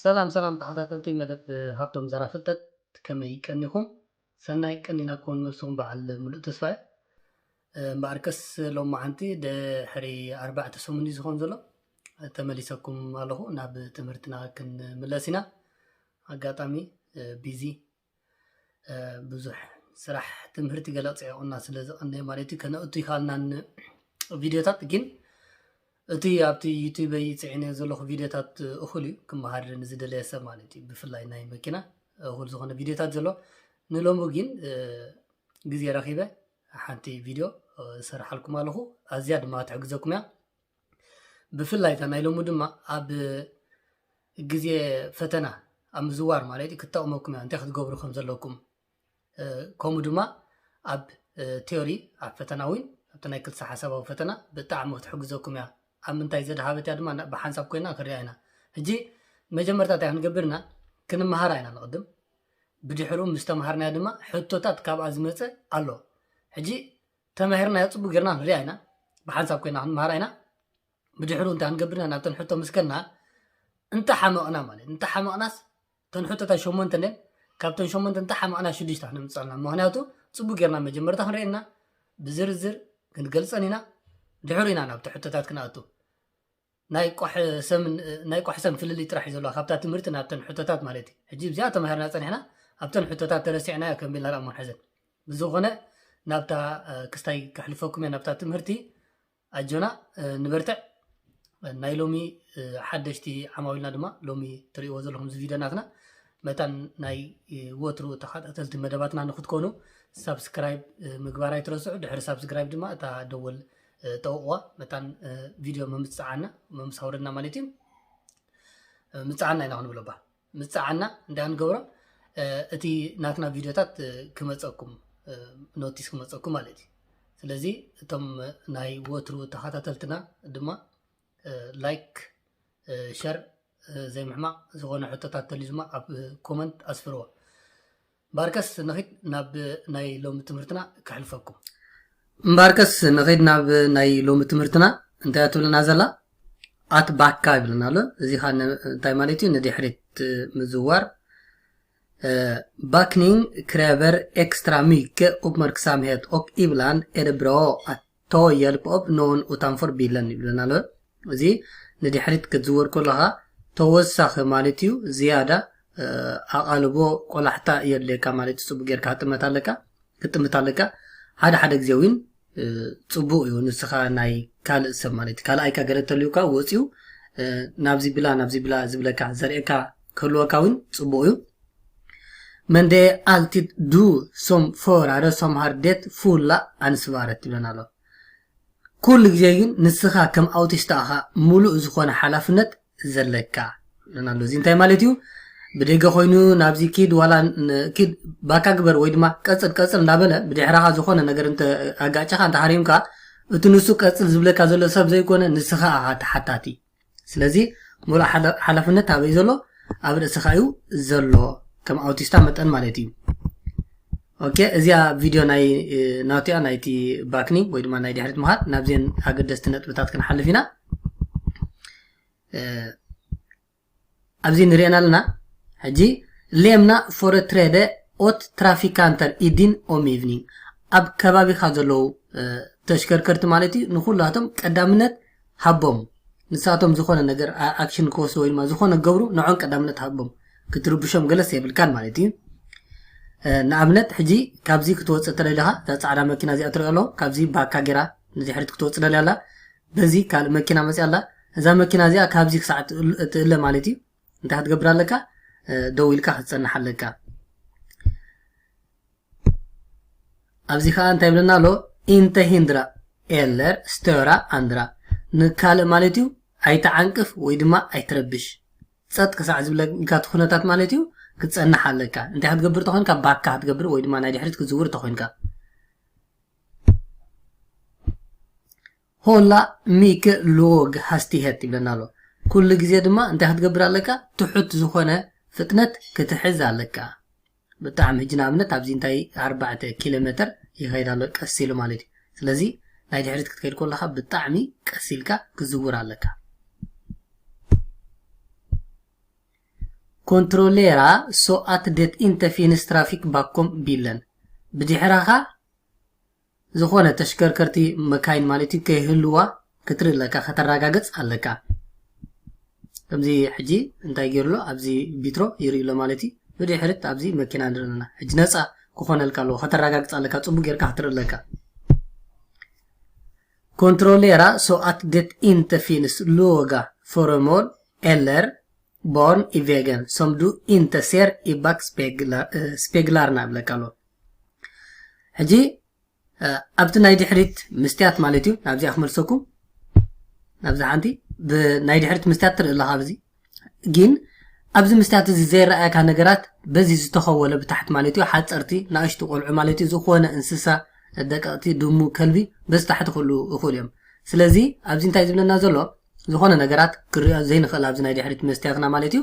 ሰላም ተኸታተልቲ መደብ ሃብቶም ዘራፍተት ከመይ ቀኒኹም ሰናይ ቀኒና ኮን ንሱም በዓል ሙሉእ ተስፋ እምበኣርከስ ሎም መዓንቲ ድሕሪ 4 ሰሙን ዝኾን ዘሎ ተመሊሰኩም ኣለኹ ናብ ትምህርትና ክንምለስ ኢና ኣጋጣሚ ቢዚ ብዙሕ ስራሕ ትምህርቲ ገለጽ ያውና ስለዝቐነየ ማለት እዩ ከነእቱ ይኻልናን ቪድዮታት ግን እቲ ኣብቲ ዩቲዩብ ይጽዕነ ዘለኹ ቪድዮታት እኹል እዩ ክመሃር ንዝደለየ ሰብ ማለት እዩ ብፍላይ ናይ መኪና እኹል ዝኾነ ቪድዮታት ዘሎ ንሎሙ ግን ግዜ ረኺበ ሓንቲ ቪድዮ ሰርሓልኩም ኣለኹ ኣዝያ ድማ ትሕግዘኩም እያ ብፍላይ ናይ ሎሙ ድማ ኣብ ግዜ ፈተና ኣብ ምዝዋር ማለት እዩ ክጠቕመኩም እያ እንታይ ክትገብሩ ከም ዘለኩም ከምኡ ድማ ኣብ ቴዎሪ ኣብ ፈተና እውን ኣብቲ ናይ ክልተ ሓሳባዊ ፈተና ብጣዕሚ ክትሕግዘኩም እያ ኣብ ምንታይ ዘድሃበት እያ ድማ ብሓንሳብ ኮይና ክሪኣ ኢና ሕጂ መጀመርታ እንታይ ክንገብርና ክንመሃር ኢና ንቅድም ብድሕሩ ምስ ተምሃርናያ ድማ ሕቶታት ካብኣ ዝመፀ ኣሎ ሕጂ ተማሂርና ፅቡቅ ጌርና ንሪኣ ኢና ብሓንሳብ ኮይና ክንመሃር ኢና ብድሕሩ እንታይ ክንገብርና ናብተን ሕቶ ምስከና እንተሓመቕና ማለት እንተሓመቕናስ ተን ሕቶታት 8 ነን ካብተን 8 እንተሓመቕና 6 ክንምፅኣልና ምክንያቱ ፅቡቅ ጌርና መጀመርታ ክንሪአና ብዝርዝር ክንገልፀን ኢና ድሕሩ ኢና ናብቲ ሕቶታት ክንኣቱ ናይ ቆሕ ሰም ፍልል ጥራሕ እዩ ዘለዋ ካብታ ትምህርቲ ናብተን ሕቶታት ማለት እዩ ሕጂ ብዚኣ ተማሂርና ፀኒሕና ኣብተን ሕቶታት ተረሲዕናዮ ከም ቤልና ራእሞ ንሕዘን ብዝኾነ ናብታ ክስታይ ክሕልፈኩም እየ ናብታ ትምህርቲ ኣጆና ንበርትዕ ናይ ሎሚ ሓደሽቲ ዓማዊልና ድማ ሎሚ ትሪእዎ ዘለኹም እዚ ቪድዮ ናትና መታን ናይ ወትሩ ተኸታተልቲ መደባትና ንክትኮኑ ሳብስክራይብ ምግባር ኣይትረስዑ ድሕሪ ሳብስክራይብ ድማ እታ ደወል ጠውቕዋ መታን ቪድዮ መምፅዓና መምሳውርና ማለት እዩ ምፅዓና ኢና ክንብሎ ባ ምፅዓና እንታይ ክንገብሮ እቲ ናትና ቪድዮታት ክመፀኩም ኖቲስ ክመፀኩም ማለት እዩ ስለዚ እቶም ናይ ወትሩ ተኸታተልትና ድማ ላይክ ሸር ዘይምሕማቕ ዝኾነ ሕቶታት ተልዩ ድማ ኣብ ኮመንት ኣስፍርዎ ባርከስ ንኺድ ናብ ናይ ሎሚ ትምህርትና ክሕልፈኩም እምበኣርከስ ንኸይድ ናብ ናይ ሎሚ ትምህርትና እንታይ ትብለና ዘላ ኣትባካ ይብለና ኣሎ እዚ ኻ እንታይ ማለት እዩ ንድሕሪት ምዝዋር bakning kräver extra mycket uppmärksamhet och ibland är det bra att ta hjälp av någon utanför bilen ይብለና ኣሎ እዚ ንድሕሪት ክትዝወር ከለኻ ተወሳኺ ማለት እዩ ዝያዳ ኣቓልቦ ቆላሕታ የድልየካ ማለት እዩ ፅቡቅ ጌርካ ክትጥምት ኣለካ ሓደ ግዜ እውን ፅቡቅ እዩ ንስኻ ናይ ካልእ ሰብ ማለት እዩ ካልኣይካ ገለ ተልዩካ ወፂኡ ናብዚ ብላ ዝብለካ ዘርእካ ክህልወካ እውን ፅቡቅ እዩ men det är alltid du som förare som har det fulla ansvaret ይብለና ኣሎ ኩሉ ግዜ ግን ንስኻ ከም ኣውቲስት ኢኻ ሙሉእ ዝኾነ ሓላፍነት ዘለካ ይብለና ኣሎ እዚ እንታይ ማለት እዩ ብደገ ኮይኑ ናብዚ ኪድ ዋላ ኪድ ባካ ግበር ወይ ድማ ቀፅል እንዳበለ ብድሕራኻ ዝኾነ ነገር እንተ ኣጋጭኻ እንተ ሓሪምካ እቲ ንሱ ቀፅል ዝብለካ ዘሎ ሰብ ዘይኮነ ንስኻ ኢኻ ተሓታቲ ስለዚ ሙሉእ ሓላፍነት ኣበይ ዘሎ ኣብ ርእስኻ እዩ ዘሎ ከም ኣውቲስታ መጠን ማለት እዩ ኦኬ እዚኣ ቪድዮ ናይ ናውቲያ ናይቲ ባክኒ ወይ ድማ ናይ ድሕሪት ምሃር ናብዚአን ኣገደስቲ ነጥብታት ክንሓልፍ ኢና ኣብዚ ንሪአና ኣለና ሕጂ ሌምና företräde åt trafikanter i din omgivning ኣብ ከባቢኻ ዘለዉ ተሽከርከርቲ ማለት እዩ ንኩላቶም ቀዳምነት ሃቦም ንሳቶም ዝኾነ ነገር ኣክሽን ክወስዱ ወይ ድማ ዝኾነ ገብሩ ንዖን ቀዳምነት ሃቦም ክትርብሾም ገለስ የብልካን ማለት እዩ ንኣብነት ሕጂ ካብዚ ክትወፅእ ተደሊኻ እዛ ፃዕዳ መኪና እዚኣ ትሪኦ ኣሎ ካብዚ ባካ ጌራ ንድሕሪት ክትወፅእ ደልያ ኣላ በዚ ካልእ መኪና መፅያ ኣላ እዛ መኪና እዚኣ ካብዚ ክሳዕ ትእለ ማለት እዩ እንታይ ክትገብር ኣለካ ደው ኢልካ ክትፀንሕ ኣለካ ኣብዚ ከዓ እንታይ ይብለና ኣሎ inte hindra eller störa andra ንካልእ ማለት እዩ ኣይተዓንቅፍ ወይ ድማ ኣይትረብሽ ፀጥ ክሳዕ ዝብለካ ኩነታት ማለት እዩ ክትፀንሕ ኣለካ እንታይ ክትገብር ተኮይንካ ባካ ክትገብር ወይ ድማ ናይ ድሕሪት ክትዝውር ተኮይንካ hålla mycket låg hastighet ይብለና ኣሎ ኩሉ ግዜ ድማ እንታይ ክትገብር ኣለካ ትሑት ዝኾነ ፍጥነት ክትሕዝ ኣለካ ብጣዕሚ ሕጂ ንኣብነት ኣብዚ እንታይ 4 ኪሎ ሜትር ይኸይድ ኣሎ ቀስ ኢሉ ማለት እዩ ስለዚ ናይ ድሕሪት ክትከይድ ከለካ ብጣዕሚ ቀስ ኢልካ ክዝውር ኣለካ ኮንትሮሌራ ሶ አት ዴት ኢንተ ፊንስ ትራፊክ ባኮም ቢለን ብድሕራኻ ዝኾነ ተሽከርከርቲ መካይን ማለት እዩ ከይህልዋ ክትርኢ ኣለካ ከተረጋግጽ ኣለካ ከምዚ ሕጂ እንታይ ገይርሎ ኣብዚ ቢትሮ ይርእሎ ማለት እዩ ብድሕሪት ኣብዚ መኪና ንርኢና ሕጂ ነፃ ክኾነልካ ኣለዎ ከተረጋግጽ ኣለካ ጽቡቕ ጌርካ ክትርኢ ኣለካ ኮንትሮሌራ ሶ ኣት ዴት ኢንተ ፊንስ ሎጋ ፎረሞል ኤለር born i vägen som du inte ser i backspeglarna ብለካሎ ሕጂ ኣብቲ ናይ ድሕሪት መስትያት ማለት እዩ ናብዚ ኣኽመልሰኩም ናብዚ ሓንቲ ብናይ ድሕሪት መስትያት ትርኢ ኣለኻ ኣብዚ ግን ኣብዚ መስትያት እዚ ዘይረኣየካ ነገራት በዚ ዝተኸወለ ብታሕቲ ማለት እዩ ሓፀርቲ ንኣሽቱ ቆልዑ ማለት እዩ ዝኾነ እንስሳ ደቀቕቲ ድሙ ከልቢ በዚ ታሕቲ ክህሉ ይኽእሉ እዮም ስለዚ ኣብዚ እንታይ ዝብለና ዘሎ ዝኾነ ነገራት ክሪኦ ዘይንኽእል ኣብዚ ናይ ድሕሪት መስትያትና ማለት እዩ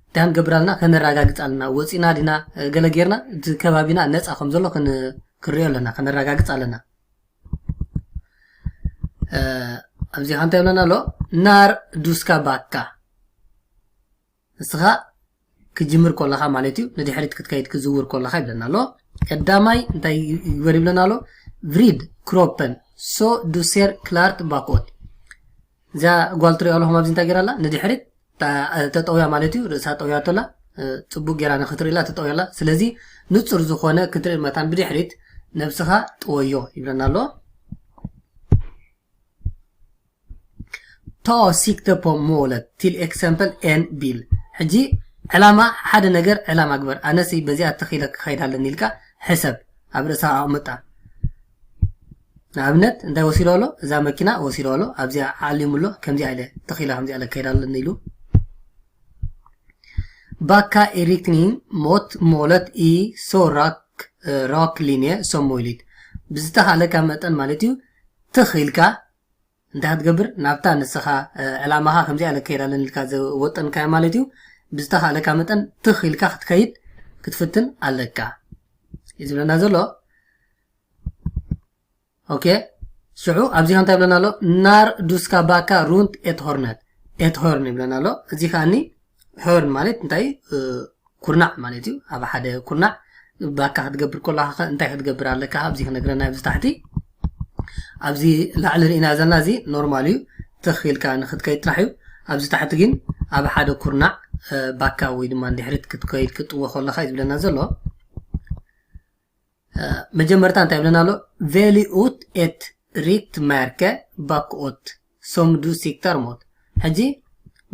እንታይ ክንገብር ኣለና ከነረጋግፅ ኣለና ወፂና ዲና ገለ ጌርና እቲ ከባቢና ነፃ ከም ዘሎ ክንሪኦ ኣለና ከነረጋግፅ ኣለና ኣብዚ ኻ እንታይ ይብለና ኣሎ ናር ዱስካ ባካ ንስኻ ክጅምር ከለኻ ማለት እዩ ንድሕሪት ክትከይድ ክዝውር ከለኻ ይብለና ኣሎ ቀዳማይ እንታይ ይግበር ይብለና ኣሎ ቭሪድ ክሮፐን ሶ ዱሴር ክላርት ባኮት እዛ ጓል ትሪኦ ኣለኹም ኣብዚ እንታይ ገይራ ኣላ ንድሕሪት ተጠውያ ማለት እዩ ርእሳ ጠውያቶላ ፅቡቅ ጌራ ንክትሪእላ ተጠውያላ ስለዚ ንፁር ዝኾነ ክትርኢ መታን ብድሕሪት ነብስኻ ጥወዮ ይብለና ኣሎ ታ sikte på målet till exempel en bil ሕጂ ዕላማ ሓደ ነገር ዕላማ ግበር ኣነሲ በዚኣ ተኺለ ክኸይድ ኣለኒ ኢልካ ሕሰብ ኣብ ርእሳ ኣቕምጣ ንኣብነት እንታይ ወሲዶ ኣሎ እዛ መኪና ወሲዶ ኣሎ ኣብዚኣ ዓሊሙሎ ከምዚኣ ኢለ ተኺላ ከምዚኣ ኢለ ክኸይድ ኣለኒ ኢሉ backa i riktning mot målet i så rak linje som möjligt ብዝተኻለካ መጠን ማለት እዩ ትኽኢልካ እንታይ ክትገብር ናብታ ንስኻ ዕላማኻ ከምዚኣ ኢለ ክኸይድ ኣለኒ ኢልካ ዘወጠንካዮ ማለት እዩ ብዝተኻለካ መጠን ትኽኢልካ ክትከይድ ክትፍትን ኣለካ እዩ ዝብለና ዘሎ ኦኬ ሽዑ ኣብዚ እንታይ ይብለና ኣሎ ናር ዱስካ ባካ ሩንት ኤት ሆርን ይብለና ኣሎ እዚ ከዓኒ ሆርን ማለት እንታይ ኩርናዕ ማለት እዩ ኣብ ሓደ ኩርናዕ ባካ ክትገብር ከለኻ እንታይ ክትገብር ኣለካ ኣብዚ ክነግረና ኣብዚ ታሕቲ ኣብዚ ላዕሊ ርኢና ዘለና እዚ ኖርማል እዩ ትኽኢልካ ንክትከይድ ጥራሕ እዩ ኣብዚ ታሕቲ ግን ኣብ ሓደ ኩርናዕ ባካ ወይ ድማ ንድሕሪት ክትከይድ ክትጥዎ ከለኻ እዩ ዝብለና ዘሎ መጀመርታ እንታይ ይብለና ኣሎ välj ut ett riktmärke bakåt som du siktar mot ሕጂ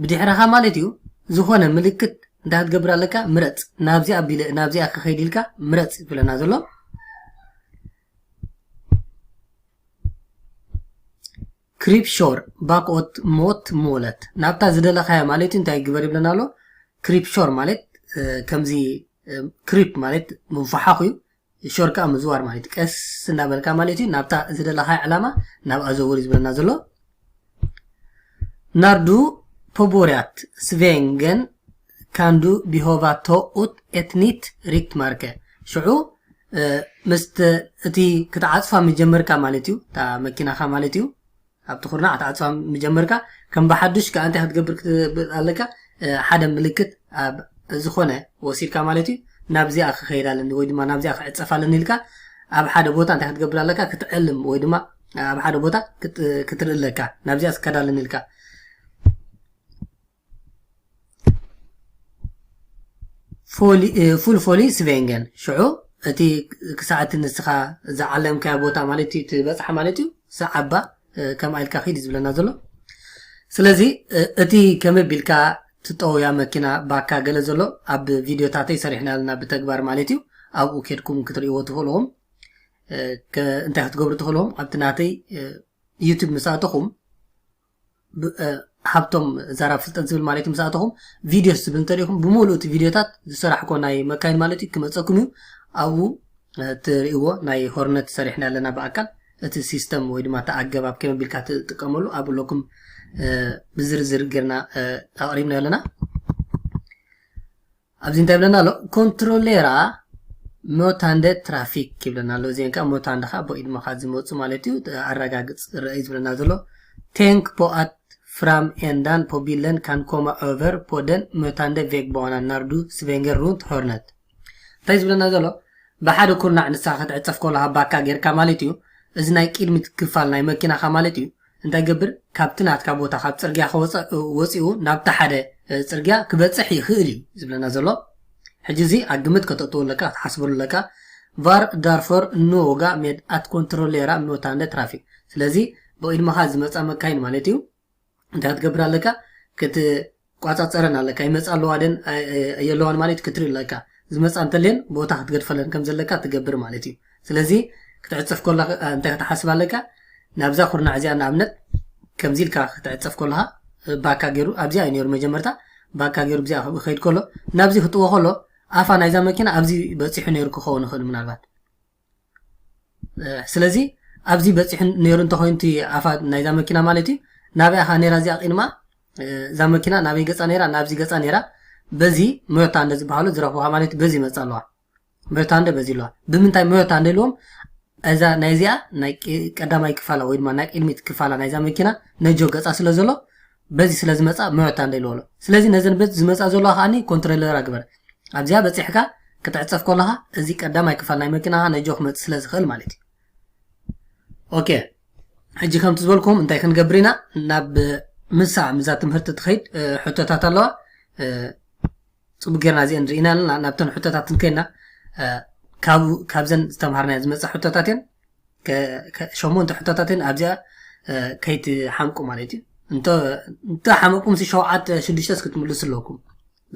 ብድሕሪኻ ማለት እዩ ዝኾነ ምልክት እንታይ ክትገብር ኣለካ ምረፅ ናብዚኣ ክኸይድ ኢልካ ምረፅ ይብለና ዘሎ ክሪፕ ሾር ባክኦት ሞት ሞለት ናብታ ዝደለኻያ ማለት እዩ እንታይ ግበር ይብለና ኣሎ ክሪፕ ሾር ማለት ከምዚ ክሪፕ ማለት ምንፋሓኽ እዩ ሾር ከዓ ምዝዋር ማለት እዩ ቀስ እናበልካ ማለት እዩ ናብታ ዝደለኻያ ዕላማ ናብኣ ዘውር ዝብለና ዘሎ ናርዱ ፖቦርያት ስቬንገን ካንዱ ቢሆቫ ቶ ኡት ኤትኒት ሪክትማርከ ሽዑ ምስቲ እቲ ክትዓፅፋ ምጀመርካ ማለት እዩ እታ መኪናኻ ማለት እዩ ኣብቲ ኩርናዕ ክትዓፅፋ ምጀመርካ ከም ብሓዱሽ ከዓ እንታይ ክትገብር ኣለካ ሓደ ምልክት ኣብ ዝኾነ ወሲድካ ማለት እዩ ናብዚኣ ክኸይድ ኣለኒ ወይ ድማ ናብዚኣ ክዕፀፍ ኣለኒ ኢልካ ኣብ ሓደ ቦታ እንታይ ክትገብር ኣለካ ክትዕልም ወይ ድማ ኣብ ሓደ ቦታ ክትርኢ ኣለካ ናብዚኣ ክከድ ኣለኒ ኢልካ ፉል ፎሊ ስቬንገን ሽዑ እቲ ክሳዕቲ ንስኻ ዝዓለምካያ ቦታ ማለት እዩ ትበፅሓ ማለት እዩ ሰዓባ ከምኣ ኢልካ ኺድ ዝብለና ዘሎ ስለዚ እቲ ከመይ ኣቢልካ ትጠውያ መኪና ባካ ገለ ዘሎ ኣብ ቪድዮታተይ ሰሪሕና ኣለና ብተግባር ማለት እዩ ኣብኡ ኬድኩም ክትርእይዎ ትኽእልኹም እንታይ ክትገብሩ ትኽእልኹም ኣብቲ ናተይ ዩቱብ ምስኣተኹም ሃብቶም ዛራብ ፍልጠት ዝብል ማለት እዩ ምስኣተኹም ቪድዮስ ዝብል እንተሪኢኹም ብምሉእ እቲ ቪድዮታት ዝሰራሕኮ ናይ መካይን ማለት እዩ ክመፀኩም እዩ ኣብኡ ትርእይዎ ናይ ሆርነት ሰሪሕና ኣለና ብኣካል እቲ ሲስተም ወይ ድማ እቲ ኣገባብ ከመይ ኣቢልካ ትጥቀመሉ ኣብኡ ኣለኩም ብዝርዝር ጌርና ኣቕሪብና ኣለና ኣብዚ እንታይ ይብለና ኣሎ ኮንትሮሌራ ሞታንደ ትራፊክ ይብለና ኣሎ እዚአን ከዓ ሞታንደ ከዓ ብኢድመኻ ዝመፁ ማለት እዩ ኣረጋግፅ ርአይ ዝብለና ዘሎ ቴንክ ፖ ኣት fram ändan på bilden kan komma över på den mötande vägbanan när du svänger runt hörnet. እንታይ ዝብለና ዘሎ ብሓደ ኩርናዕ ንሳ ክትዕፀፍ ከለካ ባካ ጌርካ ማለት እዩ እዚ ናይ ቅድሚት ክፋል ናይ መኪናኻ ማለት እዩ እንታይ ገብር ካብቲ ናትካ ቦታ ካብ ፅርግያ ወፂኡ ናብቲ ሓደ ፅርግያ ክበፅሕ ይኽእል እዩ ዝብለና ዘሎ ሕጂ እዚ ኣግምት ከተእትወለካ ክትሓስበለካ var därför noga med att kontrollera mötande trafik. ስለዚ ብኢድመኻ ዝመፃ መካይን ማለት እዩ እንታይ ክትገብር ኣለካ ክትቋፃፀረን ኣለካ ይመፃ ኣለዋ ደን የለዋን ማለት ክትርኢ ኣለካ ዝመፃ እንተለን ቦታ ክትገድፈለን ከም ዘለካ ትገብር ማለት እዩ ስለዚ ክትዕፀፍ ከለካ እንታይ ክትሓስብ ኣለካ ናብዛ ኩርናዕ እዚኣ ንኣብነት ከምዚ ኢልካ ክትዕፀፍ ከለካ ባካ ገይሩ ኣብዚኣ እዩ ነይሩ መጀመርታ ባካ ገይሩ ብዚኣ ክኸይድ ከሎ ናብዚ ክትጥዎ ከሎ ኣፋ ናይዛ መኪና ኣብዚ በፂሑ ነይሩ ክኸውን ይኽእል ምናልባት ስለዚ ኣብዚ በፂሑ ነይሩ እንተኮይንቲ ኣፋ ናይዛ መኪና ማለት እዩ ናብያ ኻ ነይራ እዚኣ ቂድማ እዛ መኪና ናበይ ገፃ ነይራ ናብዚ ገፃ ነይራ በዚ ሞዮታ እንደ ዝበሃሉ ዝረኽቡኻ ማለት በዚ መፃ ኣለዋ ሞዮታ እንደ በዚ ኣለዋ ብምንታይ ሞዮታ እንደ ኢልዎም እዛ ናይ እዚኣ ናይ ቀዳማይ ክፋላ ወይ ድማ ናይ ቅድሚት ክፋላ ናይዛ መኪና ነጆ ገፃ ስለ ዘሎ በዚ ስለ ዝመፃ ሞዮታ እንደ ኢልዎ ስለዚ ነዘን በዚ ዝመፃ ዘለዋ ከዓኒ ኮንትሮለር ግበር ኣብዚኣ በፂሕካ ክትዕፀፍ ከለካ እዚ ቀዳማይ ክፋል ናይ መኪናኻ ነጆ ክመፅእ ስለ ዝኽእል ማለት እዩ ኦኬ ሕጂ ከምቲ ዝበልኩም እንታይ ክንገብር ኢና ናብ ምሳዕ ምዛ ትምህርቲ ትኸይድ ሕቶታት ኣለዋ ፅቡቅ ጌርና እዚአን ንሪኢና ኣለና ናብተን ሕቶታት ክንከይድና ካብዘን ዝተምሃርናዮ ዝመፅእ ሕቶታት እየን ሸሞንተ ሕቶታት እየን ኣብዚኣ ከይትሓምቁ ማለት እዩ እንተሓመቁም ሸውዓተ ሽዱሽተ ክትምልሱ ኣለኩም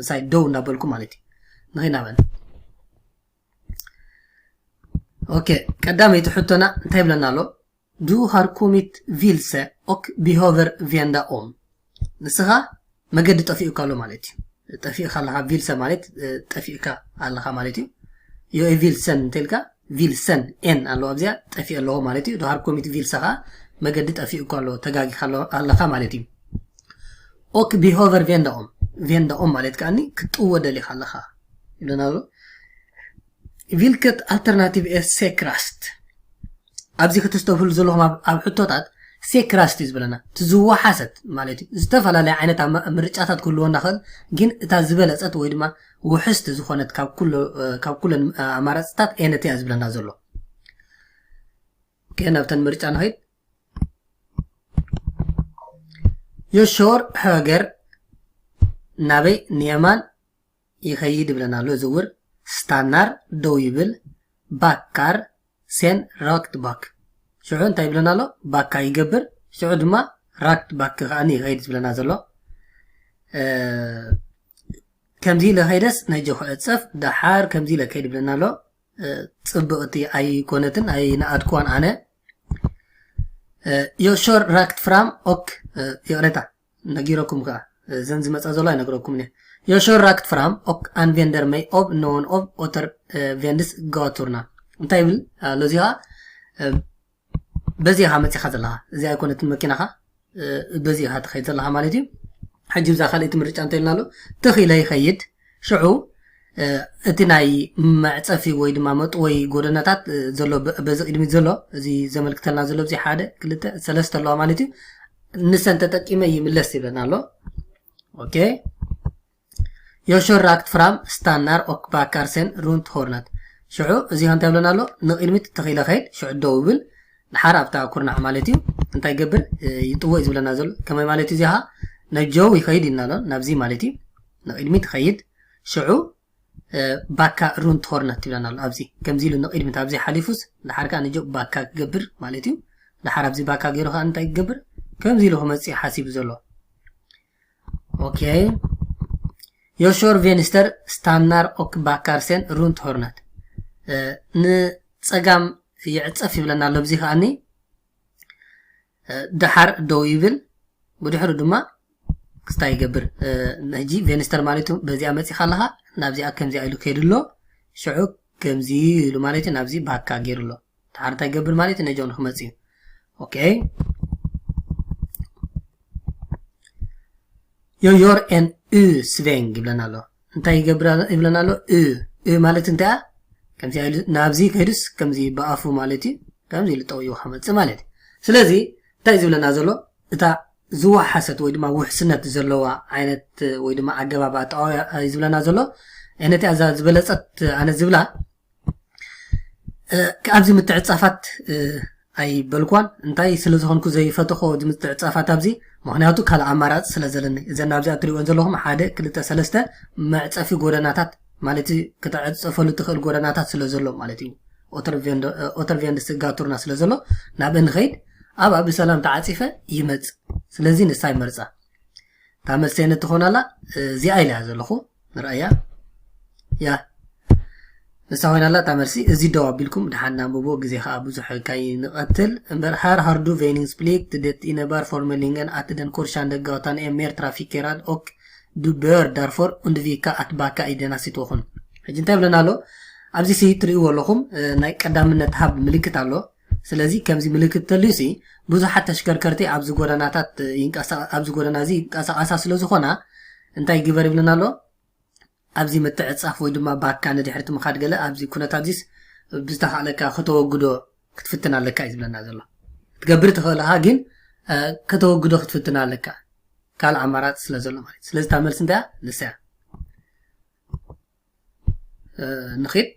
ሳይ ደው እንዳበልኩም ማለት እዩ ንኸይና በል ኦኬ ቀዳመይቲ ሕቶና እንታይ ይብለና ኣሎ Du har kommit vilse och behöver vända om. ንስኻ መገዲ ጠፊኡካ ኣሎ ማለት እዩ ጠፊኡካ ኣለካ ቪልሰ ማለት ጠፊኡካ ኣለካ ማለት እዩ ዮ ቪልሰን እንተልካ ቪልሰን ኤን ኣለዎ ኣብዚኣ ጠፊኡ ኣለዎ ማለት እዩ ዱ har kommit vilse ኻ መገዲ ጠፊኡካ ኣሎ ተጋጊኻ ኣለካ ማለት እዩ och behöver vända om ማለት ከዓኒ ክትጥዎ ደሊኻ ኣለካ ይብለና ኣሎ vilket alternativ är säkrast ኣብዚ ክትስተውህሉ ዘለኹም ኣብ ሕቶታት ሴክራስት እዩ ዝብለና ትዝወሓሰት ማለት እዩ ዝተፈላለየ ዓይነት ምርጫታት ክህልወና ክእል ግን እታ ዝበለፀት ወይ ድማ ውሕስቲ ዝኾነት ካብ ኩለን ኣማራፅታት ዓይነት እያ ዝብለና ዘሎ ናብተን ምርጫ ንኸይድ የሾር höger ናበይ ንየማን ይኸይድ ይብለና ኣሎ ዝውር ስታናር ደው ይብል ባካር sen rakt bak شعو እንታይ ይብለና ኣሎ ባካ ይገብር شعو ድማ rakt bak ከዓኒ ይኸይድ ዝብለና ዘሎ ከምዚ ለኸይደስ ናይ ጀኹ ዕፀፍ ዳሓር ከምዚ ለከይድ ይብለና ኣሎ ፅብቕቲ ኣይኮነትን ኣይነኣድኳን ኣነ የሾር ራክት ፍራም ኦክ የቕረታ ነጊረኩም ከዓ ዘን ዝመፃ ዘሎ ኣይነግረኩም እየ የሾር ራክት ፍራም ኦክ ኣንቬንደር መይ ኦብ ኖን ኦብ ኦተር ቬንድስ ጋቱርና እንታይ ይብል ለዚኻ በዚኻ መፂኻ ዘለኻ እዚ ኣይኮነትን መኪናኻ በዚኻ ትኸይድ ዘለኻ ማለት እዩ ሕጂ ብዛ ካልእቲ ምርጫ እንታይ ኢልና ኣሎ ተኺለ ይኸይድ ሽዑ እቲ ናይ መዕፀፊ ወይ ድማ መጥወይ ጎደናታት ዘሎ በዚ ቅድሚት ዘሎ እዚ ዘመልክተልና ዘሎ እዚ ሓደ ክልተ ሰለስተ ኣለዋ ማለት እዩ ንሰን ተጠቂመ ይምለስ ይብለና ኣሎ ኦኬ የሾር ራክት ፍራም ስታናር ኦክ ባካርሴን ሩንት ሆርናት ሽዑ እዚኻ እንታይ ይብለና ኣሎ ንቅድሚት ተኺለ ኸይድ ሽዑ ደው ይብል ድሓር ኣብታ ኩርናዕ ማለት እዩ እንታይ ይገብር ይጥዎ እዩ ዝብለና ዘሎ ከመይ ማለት እዩ እዚኻ ነጀው ይኸይድ ኢና ኣሎ ናብዚ ማለት እዩ ንቅድሚት ኸይድ ሽዑ ባካ ሩንት ሆርናት ይብለና ኣሎ ኣብዚ ከምዚ ኢሉ ንቅድሚት ኣብዚ ሓሊፉስ ድሓር ከዓ ነጀው ባካ ክገብር ማለት እዩ ድሓር ኣብዚ ባካ ገይሩ ከዓ እንታይ ክገብር ከምዚ ኢሉ ክመፅእ ሓሲቡ ዘሎ ኦኬ የሾር ቬንስተር ስታናር ኦክ ባካርሴን ሩንት ሆርናት ንፀጋም ይዕፀፍ ይብለና ኣሎ ብዚ ከዓኒ ድሓር ደው ይብል ብድሕሪ ድማ ክስታይ ይገብር ሕጂ ቬንስተር ማለት እዩ በዚኣ መፂኻ ኣለኻ ናብዚኣ ከምዚኣ ኢሉ ከይድሎ ሽዑ ከምዚ ኢሉ ማለት እዩ ናብዚ ባካ ገይሩ ኣሎ ድሓር እንታይ ይገብር ማለት እዩ ነጀው ንክመፅ እዩ ኦኬ የዮር ኤን ስቬንግ ይብለና ኣሎ እንታይ ይገብር ይብለና ኣሎ ማለት እንታይ ከምዚ ኢሉ ናብዚ ከይድስ ከምዚ በኣፉ ማለት እዩ ከምዚ ኢሉ ጠውዩ ክመፅእ ማለት እዩ ስለዚ እንታይ ዝብለና ዘሎ እታ ዝወሓሰት ወይ ድማ ውሕስነት ዘለዋ ዓይነት ወይ ድማ ኣገባብ ኣጠቃቅማ ዝብለና ዘሎ ነቲ እዛ ዝበለፀት ኣነ ዝብላ ኣብዚ ምትዕፃፋት ኣይበልኳን እንታይ ስለ ዝኾንኩ ዘይፈትኾ ምትዕፃፋት ኣብዚ ምክንያቱ ካልእ ኣማራፂ ስለ ዘለኒ እዘን ኣብዚ እትሪእዎን ዘለኹም 1 2 3 መዕፀፊ ጎደናታት ማለት ክትዕፀፈሉ ትኽእል ጎደናታት ስለ ዘሎ ማለት እዩ ኦተርቬንድ ስጋቱርና ስለ ዘሎ ናብ እንኸይድ ኣብ ብሰላም ተዓፂፈ ይመጽእ ስለዚ ንሳ ይመርፃ ታመልሰነ ትኾናላ እዚኣ ኢላ ዘለኹ ንርአያ ያ ንሳ ኮይናላ ታመልሲ እዚ ደው ኣቢልኩም ድሓና ምቦ ግዜ ከዓ ብዙሕ ከይንቐትል እምበር ሃርዱ ቬኒንግ ስፕሊክት det innebär formuleringen att den korsande gatan är mer trafikerad och du bör därför undvika att backa i denna situation ሕጂ እንታይ ብለና ኣሎ ኣብዚ ሲ ትሪእዎ ኣለኹም ናይ ቀዳምነት ሃብ ምልክት ኣሎ ስለዚ ከምዚ ምልክት ተልዩሲ ብዙሓት ተሽከርከርቲ ኣብዚ ጎደናታት ኣብዚ ጎደና እዚ ይንቀሳቐሳ ስለ ዝኾና እንታይ ግበር ይብለና ኣሎ ኣብዚ ምትዕፃፍ ወይ ድማ ባካ ንድሕሪት ምኻድ ገለ ኣብዚ ኩነት ኣብዚስ ብዝተኻእለካ ከተወግዶ ክትፍትና ኣለካ እዩ ዝብለና ዘሎ ትገብር ትኽእልኻ ግን ከተወግዶ ክትፍትና ኣለካ ካልእ ኣማራፂ ስለ ዘሎ ማለት ስለዚ ታመልሲ እንታይ ንስያ ንኺድ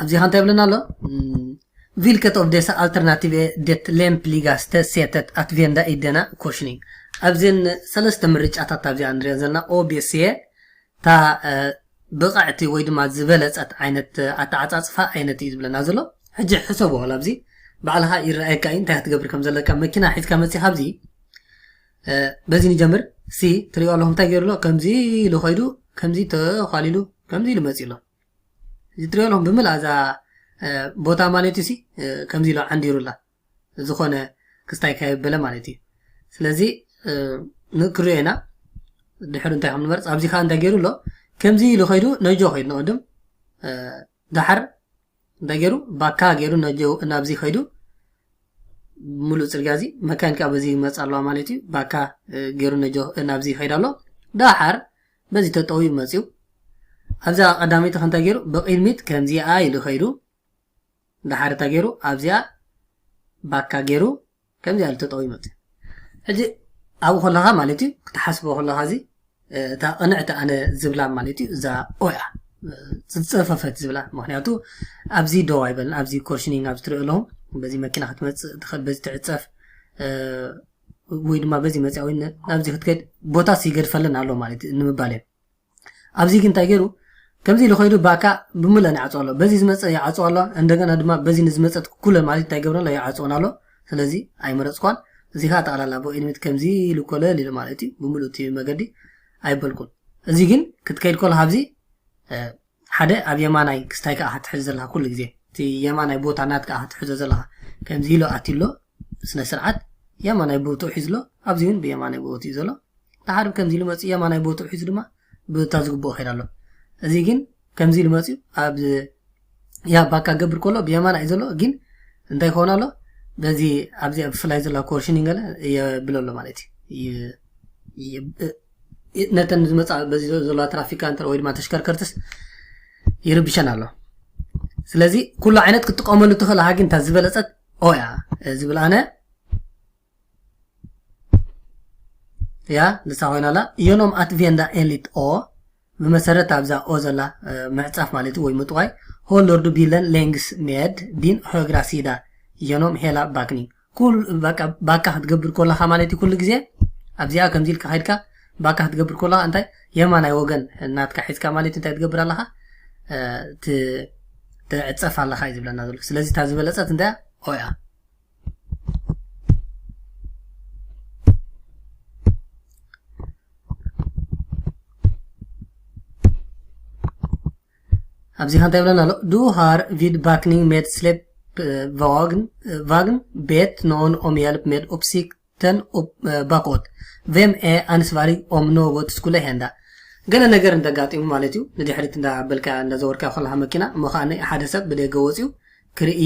ኣብዚ ኻ እንታይ ይብለና ኣሎ vilket av dessa alternativ är det lämpligaste sättet att vända i denna korsning ኣብዘን ሰለስተ ምርጫታት ኣብዚ ንሪአን ዘለና ኦቢሲ ታ ብቕዕቲ ወይ ድማ ዝበለፀት ዓይነት ኣተዓፃፅፋ ዓይነት እዩ ዝብለና ዘሎ ሕጂ ሕሰቦ ኣብዚ ባዕልኻ ይረአየካ እዩ እንታይ ክትገብር ከም ዘለካ መኪና ሒዝካ መፂኻ ኣብዚ በዚ ንጀምር ሲ ትሪኦ ኣለኹም እንታይ ገይሩ ኣሎ ከምዚ ኢሉ ኸይዱ ከምዚ ተኻሊሉ ከምዚ ኢሉ መፂ ኣሎ እዚ ትሪኦ ኣለኹም ብምልእ እዛ ቦታ ማለት እዩ ከምዚ ኢሉ ዓንዲሩላ ዝኾነ ክስታይ ካየበለ ማለት እዩ ስለዚ ንክሪኦ ኢና ድሕሪ እንታይ ከም ንመርፅ ኣብዚ ከዓ እንታይ ገይሩ ኣሎ ከምዚ ኢሉ ኸይዱ ነጆ ኸይዱ ንቅድም ዳሓር እንታይ ገይሩ ባካ ገይሩ ነጆ ናብዚ ኸይዱ ሙሉእ ፅርግያ እዚ መካኒካ በዚ ይመፅ ኣለዋ ማለት እዩ ባካ ገይሩ ነጆ ናብዚ ይኸይድ ኣሎ ዳሓር በዚ ተጠውዩ መፅዩ ኣብዛ ቀዳመይቲ እንታይ ገይሩ ብቅድሚት ከምዚኣ ኢሉ ኸይዱ ዳሓር እንታይ ገይሩ ኣብዚኣ ባካ ገይሩ ከምዚኣ ኢሉ ተጠውዩ መፅዩ ሕጂ ኣብኡ ከለኻ ማለት እዩ ክትሓስቦ ከለኻ እዚ እታ ቅንዕቲ ኣነ ዝብላ ማለት እዩ እዛ ኦያ ዝፀፈፈት ዝብላ ምክንያቱ ኣብዚ ደው ኣይበልን ኣብዚ ኮርሽኒንግ ኣብዚ ትሪኦ ኣለኹም በዚ መኪና ክትመፅእ ትኽእል በዚ ትዕፀፍ ወይ ድማ በዚ መፅያ ወይ ናብዚ ክትከድ ቦታስ ይገድፈለን ኣሎ ማለት እዩ ንምባል እየ ኣብዚ ግን እንታይ ገይሩ ከምዚ ኢሉ ኸይዱ ባካ ብምለን ይዓፅዎ ኣሎ በዚ ዝመፀ ይዓፅዎ ኣሎ እንደገና ድማ በዚ ንዝመፀት ኩለ ማለት እንታይ ገብረ ኣሎ ይዓፅዎን ኣሎ ስለዚ ኣይመረፅኳን እዚ ከዓ ጠቕላላ ብቅድሚት ከምዚ ኢሉ ኮለል ኢሉ ማለት እዩ ብምሉእ እቲ መገዲ ኣይበልኩን እዚ ግን ክትከይድ ከለካ ኣብዚ ሓደ ኣብ የማናይ ክስታይ ከዓ ክትሕዝ ዘለካ ኩሉ ግዜ እቲ የማናይ ቦታ ናት ከዓ ክትሕዞ ዘለካ ከምዚ ኢሉ ኣትሎ ስነ ስርዓት የማናይ ቦትኡ ሒዙ ኣሎ ኣብዚ እውን ብየማናይ ቦትኡ ዘሎ ዳሓር ከምዚ ኢሉ መፅኡ የማናይ ቦትኡ ሒዙ ድማ ብታ ዝግብኦ ኸይድ ኣሎ እዚ ግን ከምዚ ኢሉ መፅኡ ኣብ ያ ባካ ገብር ከሎ ብየማና እዩ ዘሎ ግን እንታይ ክኾን ኣሎ በዚ ኣብዚ ብፍላይ ዘላ ኮርሽኒንግ ገለ የብሎ ኣሎ ማለት እዩ ነተን ዝመፃ በዚ ዘሎ ትራፊካንት ወይ ድማ ተሽከርከርትስ ይርብሸን ኣሎ ስለዚ ኩሉ ዓይነት ክትጥቀመሉ ትኽእል ሃ ግን እታ ዝበለፀት ኦያ ዝብል ኣነ ያ ንሳ ኮይናላ የኖም ኣትቬንዳ ኤንሊት ኦ بمسارات أبزا أوزلا معتصف مالتي ويمطواي هولردو بيلن لينكس ميد دين هوغرا سيدا ينوم هلا باكني كل باكا هتقبر كلها مالتي كل جزء أبزيا كمزيل كهيدكا باكا هتقبر كلها أنت يمانا يوغن ناتكا حيزكا مالتي أنت هتقبر لها تعتصف على خايز بلا نازل سلازي تازي بلسات أنت أويا ኣብዚ ሓንታይ ብለና ኣሎ ዱ ሃር vid bakning med släpvagn bet någon om hjälp med uppsikten bakåt vem är ansvarig om något skulle hända ገለ ነገር እንደጋጢሙ ማለት እዩ ንድሕሪት እንዳበልካ እንዳዘወርካ ከለካ መኪና ምዃነ ሓደ ሰብ ብደገ ወፂኡ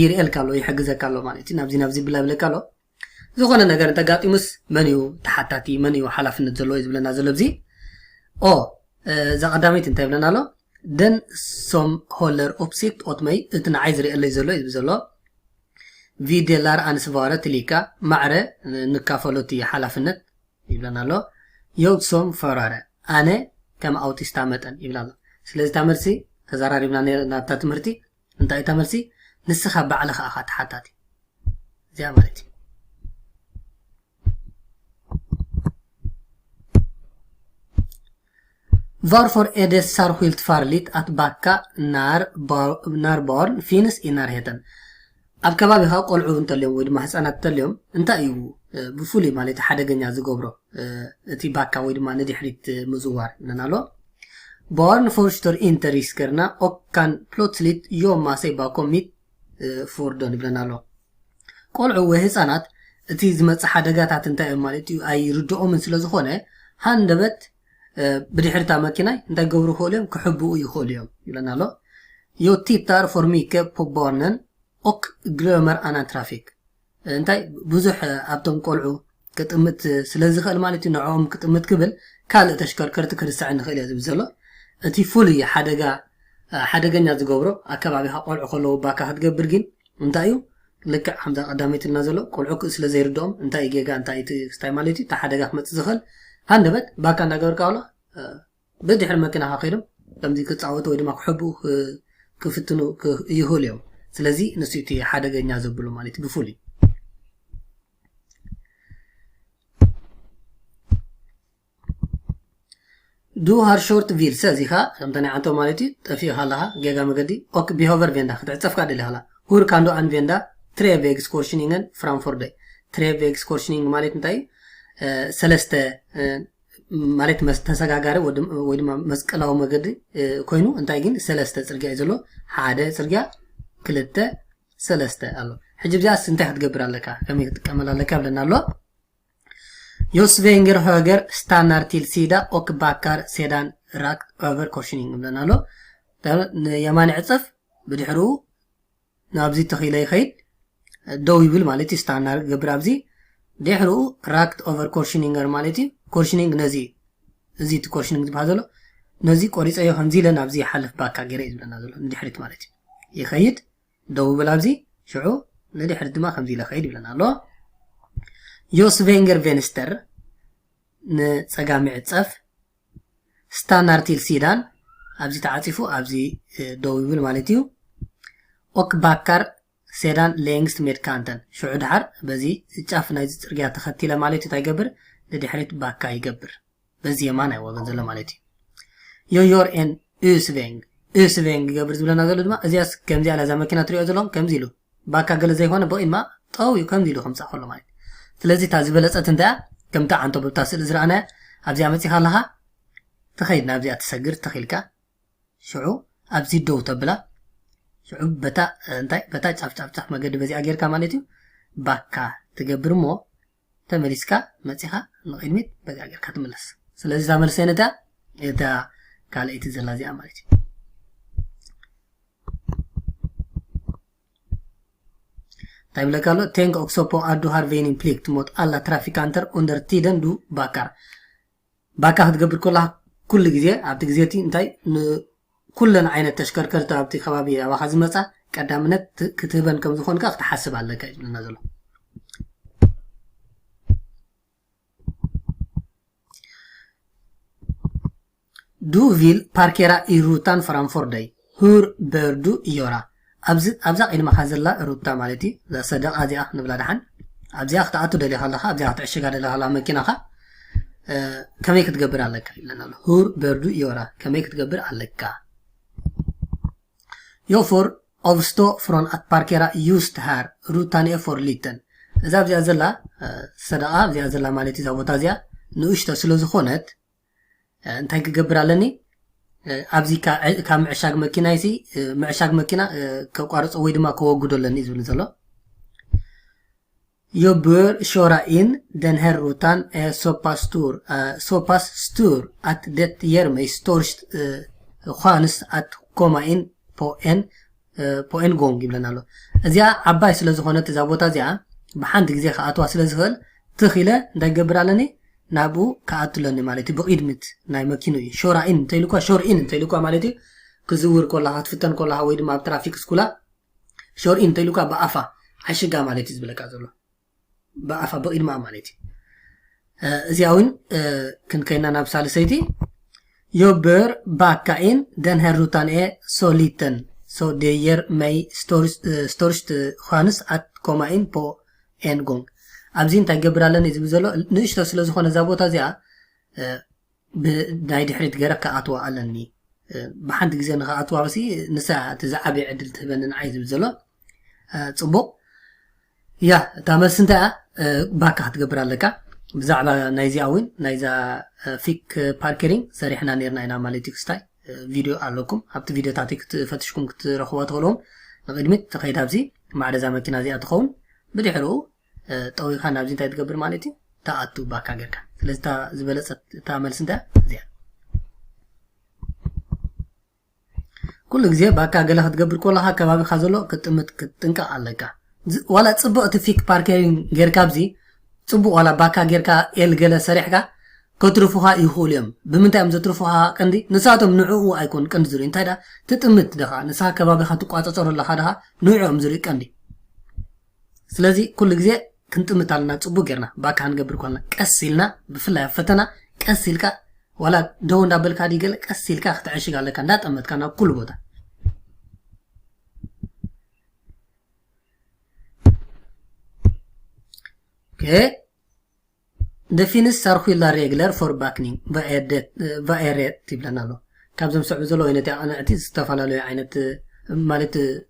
ይርኤልካ ኣሎ ይሕግዘካ ኣሎ ማለት እዩ ናብዚ ብላ ብለካ ኣሎ ዝኾነ ነገር እንተጋጢሙስ መን እዩ ተሓታቲ መን እዩ ሓላፍነት ዘለዎ እዩ ዝብለና ዘሎ ብዚ እዛ ቀዳመይቲ እንታይ ብለና ኣሎ den som håller uppsikt åt mig utan att realisera det så ቪደላር አንስቫረት ሊካ ማዕረ ንካፈሎት ሓላፍነት ይብለና ኣሎ የውክሶም ፈራረ ኣነ ከም ኣውቲስታ መጠን ይብላ ኣሎ ስለዚ ተመርሲ ተዛራሪብና ናብታ ትምህርቲ እንታይ ተመርሲ ንስኻ ባዕልኻ ኣኻ ተሓታቲ እዚኣ ማለት እዩ Varför är det särskilt farligt att backa när barn finns i närheten? ኣብ ከባቢኻ ቆልዑ እንተልዮም ወይ ድማ ህፃናት እንተልዮም እንታይ እዩ ብፍሉይ ማለት ሓደገኛ ዝገብሮ እቲ ባካ ወይ ድማ ንድሕሪት ምዝዋር ይብለና ኣሎ barn förstår inte riskerna och kan plötsligt gömma sig bakom mitt fordon ይብለና ኣሎ ቆልዑ ወይ ህፃናት እቲ ዝመፅእ ሓደጋታት እንታይ እዩ ማለት እዩ ኣይርድኦምን ስለ ዝኾነ ሃንደበት بدحرتا ماكيناي انتا قبرو خوليهم كحبو يخوليهم يبلنا له يو تيتار فورميكا بوبارنن اوك جلومر انا ترافيك انتا بزوح ابتم قولعو كتمت سلازي خال مالتي نعوم كتمت كبل كال تشكر كرت كرسع نخيل يزب زلو اتي فولي حدقا ناز قبرو اكبابي قولعو خلو باكا هتقبر جين انتا يو لك حمدا قداميت النازلو قولعو سلازي ردوم انتا يجيغا انتا يستاي مالتي تا حدقا متزخل هندبت باكا نغور كاولا بدحر مكنها خيرم تمزي كتصاوتو ويدما كحبو كفتنو يهوليوم سلازي نسيتي حدغኛ ዘብሉ ማለት ብፉሊ du har short vil سازيها فهمتني انت مالتي طفيها لها جيجا مغدي اوك بيهوفر فيندا ختصفك ادلها هور كاندو ان فيندا تريفيك سكورشنينغن فرانفورد تريفيك سكورشنينغ ማለት እንታይ ሰለስተ ማለት መስተሰጋጋሪ ወይ ድማ መስቀላው መገዲ ኮይኑ እንታይ ግን ሰለስተ ጽርግያ ይዘሎ ሓደ ጽርግያ ክልተ ሰለስተ አሎ ሕጂ ብዛስ እንታይ ክትገብር ኣለካ ከመይ ክትቀመል ኣለካ ብለና ኣሎ ዮስቬንገር höger stannar till sida och backar sedan rakt över korsningen ብለና ኣሎ የማን ዕጽፍ ብድሕሩ ናብዚ ተኺለ ይኸይድ ደው ይብል ማለት ስታናር ገብር ኣብዚ ድሕሩ ራክት ኦቨር ኮርሽኒንገር ማለት እዩ ኮርሽኒንግ ነዚ እዚ ቲ ኮርሽኒንግ ዝበሃዘሎ ነዚ ቆሪፀዮ ከምዚ ኢለ ናብዚ ይሓልፍ ባካ ገይረ እዩ ዝብለና ዘሎ ንድሕሪት ማለት እዩ ይኸይድ ደው ብል ኣብዚ ሽዑ ንድሕሪት ድማ ከምዚ ኢለ ኸይድ ይብለና ኣሎ ዮስቬንገር ቬንስተር ንፀጋሚ ዕፀፍ ስታናር ቲል ሲዳን ኣብዚ ተዓፂፉ ኣብዚ ደው ይብል ማለት እዩ ኦክ ባካር sedan längst med kanten شعو دحر بزي ጫፍ ናይ ጽርግያ ተኸቲለ ማለት እንታይ ይገብር ለድሕሪት ባካ ይገብር በዚ የማን አይወገን ዘሎ ማለት እዩ ዮር ኤን ኡስቬንግ ይገብር ዝብለና ዘሎ ድማ እዚያስ ከምዚ አላ ዛ መኪና ትሪኦ ዘለዎም ከምዚ ኢሉ ባካ ገለ ዘይሆነ በኢማ ጠው እዩ ከምዚ ኢሉ ከምፃ ከሎ ማለት ስለዚ ታ ዝበለፀት እንታይ ከምታ አንቶ ብታስል ዝራአና ኣብዚያ መፂኻ ኣለኻ ትኸይድ ናብዚኣ ትሰግር ተኺልካ ሽዑ ኣብዚ ደው ተብላ شعوب بتا انتاي بتا ጫፍ መገድ በዚ አገርካ ማለት እዩ ባካ ትገብር ሞ ተመሊስካ መፂኻ ንቅድሚት በዚ አገርካ ትመለስ ስለዚ ዛመልሰነታ እታ ካልአይቲ ዘላዚያ ማለት እዩ ታይብለካሎ ቴንክ ኦክሶፖ አዱ ሃር ቬኒን ፕሊክት ሞት አላ ትራፊካንተር ኡንደር ቲደን ዱ ባካር ባካ ክትገብር ከላ ኩሉ ግዜ ኣብቲ ግዜቲ እንታይ كلن عينة تشكركر تابتي خبابي واخذ مصا قدامنت كتبن كم زخون كا تحسب عليك نازل دو فيل باركيرا ايروتان فرانفورداي هور بردو يورا ابزا اين ما خازلا روتا مالتي ذا صدق ازيا نبلا دحن ابزا اختاتو دلي خلاها ابزا تعشق على لا مكيناخا كمي كتقبر عليك لنا هور بردو يورا كمي كتقبر عليك Jag får avstå från att parkera just här. Rutan är för liten. إذا بزي أزلا صدقاء بزي أزلا مالتي زاوتا زيا نوشتا سلو زخونت انتاي كقبر علني أبزي كمعشاق مكينة يسي معشاق مكينة كقارص ويدما كوغودو لني زبن زلو Jag bör köra in den här rutan är så pass stor att det ger mig störst chans att komma in på en gång ይብለናል እዚያ ዓባይ ስለ ዝኾነት እዛ ቦታ እዚኣ በሓንቲ ግዜ ከኣትዋ ስለ ዝኽእል ትኺለ እንዳይገብራለኒ ናብኡ ከኣትለኒ ማለት እዩ ብቅድሚት ናይ መኪኑ እዩ ሾራኢን እንተይልኳ ማለት እዩ ክዝውር ከላኻ ክትፍተን ከላኻ ወይ ድማ ኣብ ትራፊክ ስኩላ ሾርኢን እንተይልኳ ብኣፋ عشقة مالتي زبلك عزلو بقفا بقيد ما مالتي زياون كن كينا نابسال سيدي يوبر باكاين دن هروتان سو ليتن سو دير مي ستورشت خانس ات كوماين بو انغونغ ابزين تاجبرالن يزبزلو نشتو سلازو خونه زابوتا زيا بناي دحريت غيرك اتوا علني بحد غزي نخ اتوا بسي نسا تزعبي عدل تبنن عايز بزلو صبو يا تامس انت باكا تجبرالك بزعبا نايزي اوين نايزا فيك باركيرينج سريحنا نيرنا انا مالتيك ستاي فيديو عليكم حبت فيديو تاعتك تفتشكم ترخوا تقولهم نقدمت تخيت ابزي مع رزا ماكينه زي اتخون بديحرو طوي خان ابزي تاي تجبر مالتي تاعتو باكا غيركا ስለዚህ ዝበለጸ ታመልስ እንደ እዚያ ኩሉ ግዜ ባካ ገለ ክትገብር ኮላካ ከባቢ ካዘሎ ክትጥምት ክትጥንቀ ኣለካ ዋላ ጽቡቕቲ ፊክ ፓርኪንግ ጌርካ ብዚ ጽቡቕ ዋላ ባካ ጌርካ ኤል ገለ ሰሪሕካ ከትርፉኻ ይኽእሉ እዮም ብምንታይ እዮም ዘትርፉኻ ቀንዲ ንሳቶም ንዕኡ ኣይኮን ቀንዲ ዝርኢ እንታይ ዳ ትጥምት ደኻ ንሳ ከባቢኻ ትቋፀፀሩ ኣለኻ ደኻ ንዕኦም ዝርኢ ቀንዲ ስለዚ ኩሉ ግዜ كنت على نصبو غيرنا باكا نغبر كلنا قسيلنا بفلا فتنا قسيلكا ولا دون دبل كادي قال قسيلكا تعشق على كان داتمت كان كل بودا اوكي ديفينس سارخو لا ريغلر فور باكنينج فايريت تبلنا له كابزم سعو زلو ينتي انا اتي استفالالو عينت مالت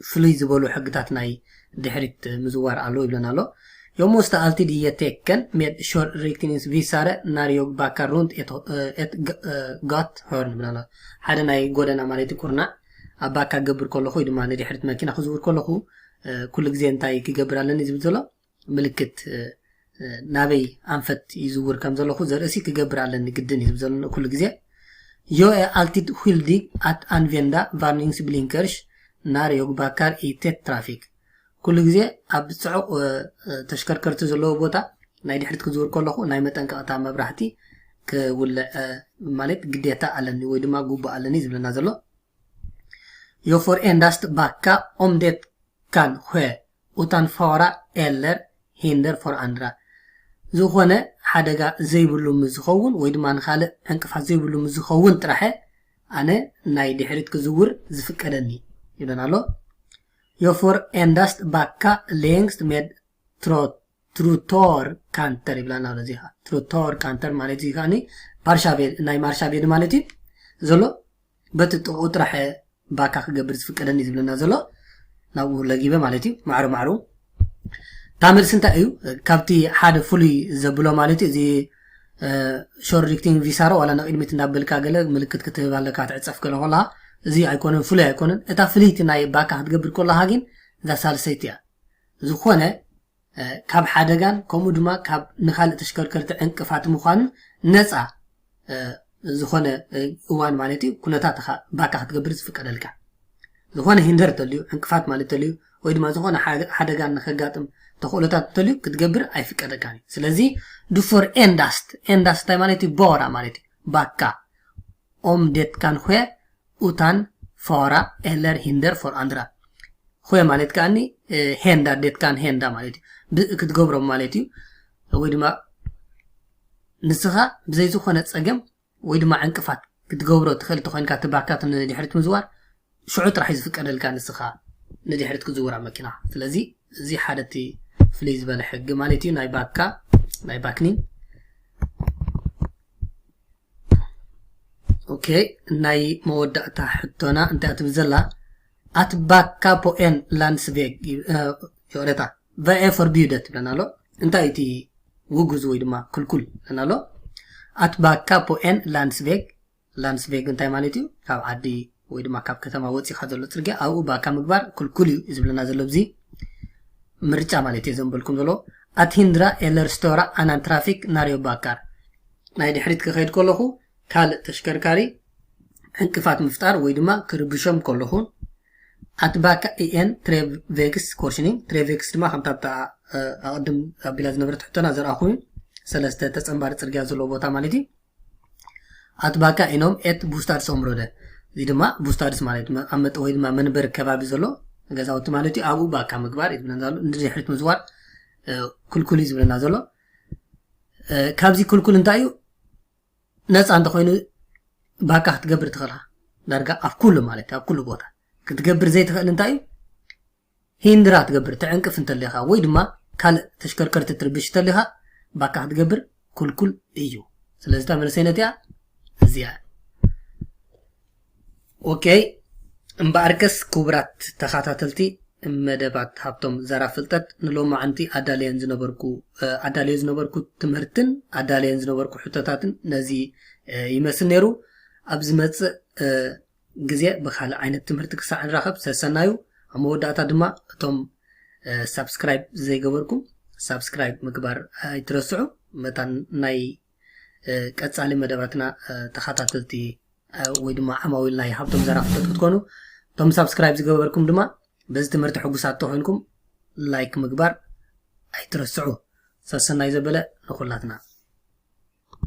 فلي زبولو حقتات ناي دحرت مزوار علو يبلنا له يوم مستقلتي دي يتكن ميد شور ريكتينيس فيسارة ناريوك باكاروند ات غات هورن بلنا حدا ناي غودنا مالتي كورنا اباكا غبر كلخو يدما ندي حرت ماكينه خزور كلخو كل غزي انتاي كيغبرالن يزبزلو ملكت نابي انفت يزور كم زلخو زرسي كيغبرالن جدن يزبزلو كل غزي يو التيد هيلدي ات انفيندا فارنينغس بلينكرش ناريوك باكار ايتت ترافيك كل جزء أبصعق تشكرت زلوا بوتا نايد حرت كزور كلخو ناي متن كأتا مبرحتي كولا مالت قديتا على نويد ما جوب على نزل نازلو يو فور اندست باكا أمدت كان هو وتن فورا إلر هندر فور أندرا زخونة حدقة زي بلو مزخون ويد ما نخالق انكفا زي بلو مزخون ترحه أنا نايد حرت كزور زفكرني يبقى نالو Jag får endast backa längst med trottoarkanter ibland av det här. Trottoarkanter ማለት ዚኻኒ ባርሻቤል ናይ ማርሻቤል ማለት ዘሎ በትጥቁጥራሐ ባካ ክገብር ዝፍቀደኒ ዝብለና ዘሎ ናው ለጊበ ማለት ማዕሩ ማዕሩ ታምር ስንታ እዩ ካብቲ ሓደ ፍሉይ ዘብሎ ማለት እዚ ሾር ሪክቲንግ ቪሳሮ ወላ ነቅድሚት እንዳበልካ ገለ ምልክት ክትህብ ኣለካ ትዕፀፍ ገለ ሆላ እዚ ኣይኮነን ፍሉይ ኣይኮነን እታ ፍሊት ናይ ባካ ክትገብር ከለካ ግን ዛ ሳልሰይትያ ዝኾነ ካብ ሓደጋን ከምኡ ድማ ካብ ንኻልእ ተሽከርከርቲ ዕንቅፋት ምዃኑ ነፃ ዝኾነ እዋን ማለት እዩ ኩነታት ባካ ክትገብር ዝፍቀደልካ ዝኾነ ሂንደር ተልዩ ዕንቅፋት ማለት ተልዩ ወይ ድማ ዝኾነ ሓደጋን ንኸጋጥም ተኽእሎታት ተልዩ ክትገብር ኣይፍቀደካን ስለዚ ዱፎር ኤንዳስት እንታይ ማለት እዩ ቦራ ማለት እዩ ባካ ኦም ዴት ካን ኾ utan fara eller hinder för andra. Khoya ማለት ካኒ ሄንዳ ዴት ካን ሄንዳ ማለት ክትገብሮ ማለት እዩ ወይ ድማ ንስኻ ብዘይ ዝኾነ ፀገም ወይ ድማ ዕንቅፋት ክትገብሮ ትኽእል ተኾይንካ ትባካት ንድሕሪት ምዝዋር ሽዑ ጥራሕ ዝፍቀደልካ ንስኻ ንድሕሪት ክትዝውራ መኪና ስለዚ እዚ ሓደቲ ፍልይ ዝበለ ሕጊ ማለት እዩ ናይ ባክኒንግ اوكي ناي مودعتا حتونا انت اتبزلا اتباكا بوين لاندسفيج يوريتا فاي فوربيدت بلنالو انت ايتي وغوز ويدما كل بلنالو اتباكا بوين لاندسفيج انت مالتي كاب عدي ويدما كاب كتما وصي خازلو ترغا او باكا مغبار كل يزبلنا زلو بزي مرچا مالتي زنبلكم زلو اتهندرا الر ستورا انان ترافيك ناريو باكار ناي دحريت كخيد كلخو كال تشكركاري انكفات مفتار ويدما كربشم كلهون اتباكا ان تريفيكس كورشنين تريفيكس دما خمتابتا اقدم بلاز نبرت حتنا زر اخوين سلسته تصنبار صرغا زلو بوتا مالتي اتباكا انوم ات بوستار سومروده زي دما بوستارس مالت امت ويدما منبر كبابي زلو ገዛውቲ ማለት እዩ ኣብኡ ባካ ምግባር ይብለና ዘሎ ንድሕሪት ምዝዋር ኩልኩል ይብለና ዘሎ ካብዚ ኩልኩል እንታይ እዩ ነፃ እንተኮይኑ ባካ ክትገብር ትኽእልካ ዳርጋ ኣብ ኩሉ ማለት ኣብ ኩሉ ቦታ ክትገብር ዘይትኽእል እንታይ እዩ ሂንድራ ትገብር ትዕንቅፍ እንተለኻ ወይ ድማ ካልእ ተሽከርከርቲ ትርብሽ እንተለኻ ባካ ክትገብር ኩልኩል እዩ ስለዚ ተመለሰይነት እያ እዚያ ኦኬይ እምበኣርከስ ክቡራት ተኸታተልቲ መደባት ሃብቶም ዘራፍ ፍልጠት ንሎማ ዓንቲ ኣዳልየን ዝነበርኩ ትምህርትን ኣዳልየን ዝነበርኩ ሕቶታትን ነዚ ይመስል ነይሩ ኣብ ዝመፅእ ግዜ ብካልእ ዓይነት ትምህርቲ ክሳዕ ንራኸብ ሰሰናዩ ኣብ መወዳእታ ድማ እቶም ሳብስክራይብ ዘይገበርኩም ሳብስክራይብ ምግባር ኣይትረስዑ መታን ናይ ቀጻሊ መደባትና ተኸታተልቲ ወይ ድማ ዓማዊል ናይ ሃብቶም ዘራፍ ፍልጠት ክትኮኑ እቶም ሳብስክራይብ ዝገበርኩም ድማ በዚ ትምህርቲ ሕጉሳት ተኮይንኩም ላይክ ምግባር ኣይትረስዑ ሰሰናይ ዘበለ ንኹላትና